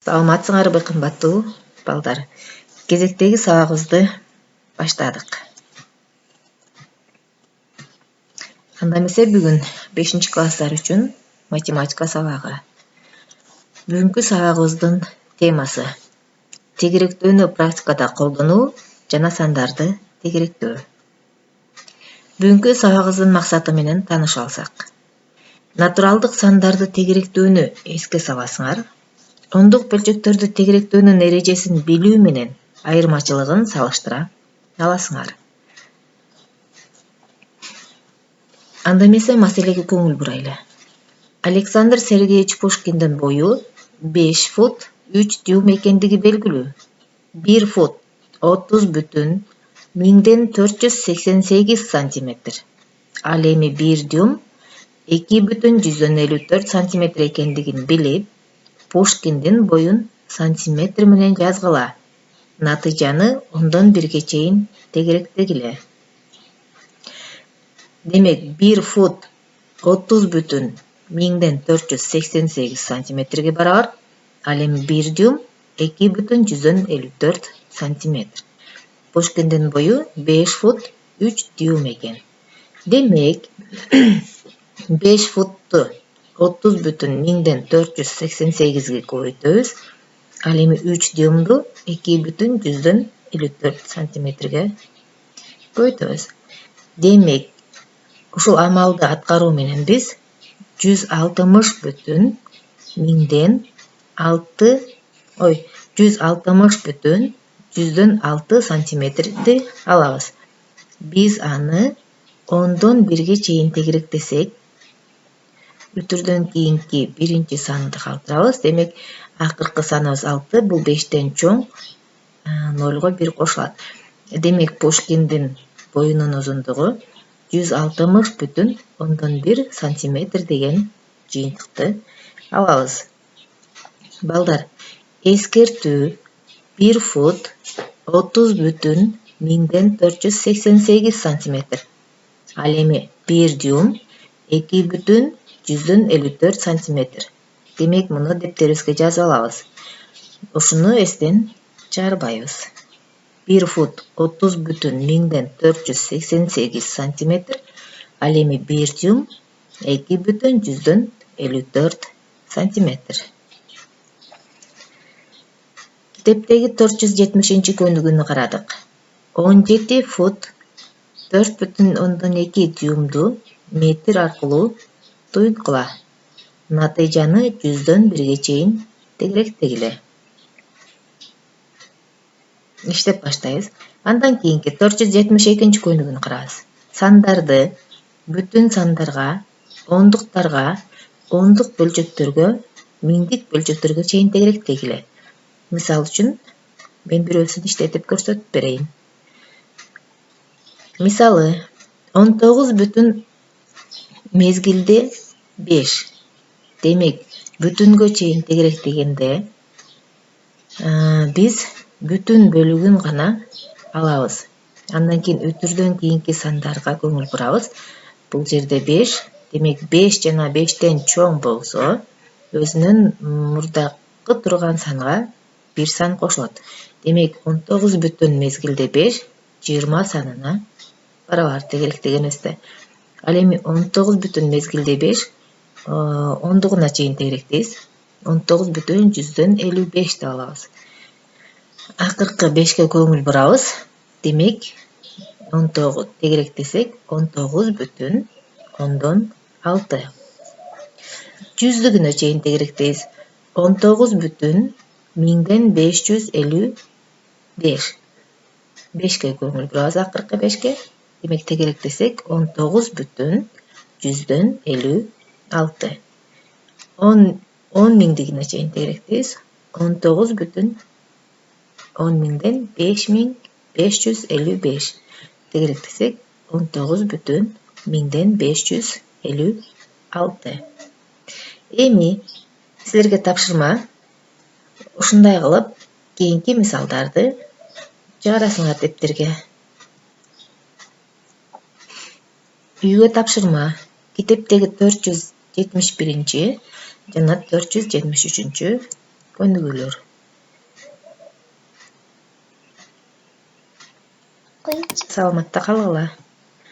Саламатсыңарбы кымбаттуу балдар. Кезектеги сабагыбызды баштадык. Анда эмесе бүгүн 5-класстар үчүн математика сабагы. Бүгүнкү сабагыбыздын темасы тегеректөөнү практикада колдонуу жана сандарды тегеректөө. Бүгүнкү сабагыбыздын максаты менен тааныша алсак. Натуралдык сандарды тегеректөөнү эске саласыңар. Ондук бөлчөктөрдү тегеректөөнүн эрежесин билүү менен айырмачылыгын салыштыра аласыңар. Анда эмесе маселеге көңүл бурайлы. Александр Сергеевич Пушкиндин бою 5 фут 3 дюйм экендиги белгилүү. 1 фут 30,1488 сантиметр. Ал эми 1 дюйм 2,54 сантиметр экендигин билип, Пушкиндин боюн сантиметр менен жазгыла. Натыйжаны 10-1 чейин тегеректегиле. Демек 1 фут 30,1488 сантиметрге барабар. Ал эми 1 дюйм 2,54 сантиметр. Пушкиндин бою 5 фут 3 дюйм экен. Демек 5 футту 30,1488ге көбөйтөбүз. Ал эми 3 дюймду 2,54 сантиметрге көбөйтөбүз. Демек ушул амалды аткаруу менен биз 160,6 сантиметрди алабыз. Биз аны 10-1 чейин тегеректесек, бүтүрдөн кийинки биринчи санды калтырабыз. Демек акыркы саныбыз 6, бул 5тен чоң, 0го 1 кошулат. Демек Пушкиндин боюнун узундугу 160,1 сантиметр деген жыйынтыкты алабыз. Балдар, эскертүү 1 фут 30,1488 сантиметр. Ал эми 1 дюйм 2,54 сантиметр. Демек муну дептерибизге жазып алабыз. Ушуну эстен чыгарбайбыз. 1 фут 30,1488 сантиметр. Ал эми 1 дюйм 2,54 сантиметр. Китептеги 470-көнүгүнү карадык. 17 фут 4,2 дюймду метр аркылуу туйынткыла. Натыйжаны 100-1 чейин тегеректегиле. Иштеп баштайбыз. Андан кийинки 472-көнүгүнү карабыз. Сандарды бүтүн сандарга, ондуктарга, ондук бөлчөктөргө, миңдик бөлчөктөргө чейин тегеректегиле. Мисал үчүн, мен бирөөсүн иштетип көрсөтүп берейин. Мисалы, 19 бүтүн мезгилде 5. Демек, бүтүнгө чейин тегеректегенде биз бүтүн бөлүгүн гана алабыз. Андан кийин өтүрдөн кийинки сандарга көңүл бурабыз. Бул жерде 5. Демек 5 жана 5тен чоң болсо, өзүнүн мурдакы турган санга бир сан кошулат. Демек 19 бүтүн мезгилде 5 20 санына барабар тегеректегенибизде. Ал эми 19 бүтүн мезгилде 5 ондугуна чейин тегеректейбиз. 19,155 деп алабыз. Акыркы 5ке көңүл бурабыз. Демек 19 тегеректесек 19,6. Жүздүгүнө чейин тегеректейбиз. 19,555. 5ке көңүл бурабыз, акыркы 5ке. Демек тегеректесек 19,156. 10 миңдигине чейин тегеректейбиз. 19,10 миңден 5555. Тегеректесек 19,556. Эми силерге тапшырма. Ушундай кылып, кийинки мисалдарды чыгарасыңар дептерге. Үйгө тапшырма. Китептеги 471 жана 473 Көнүгүлөр. Koyunca. Саламатта калгыла.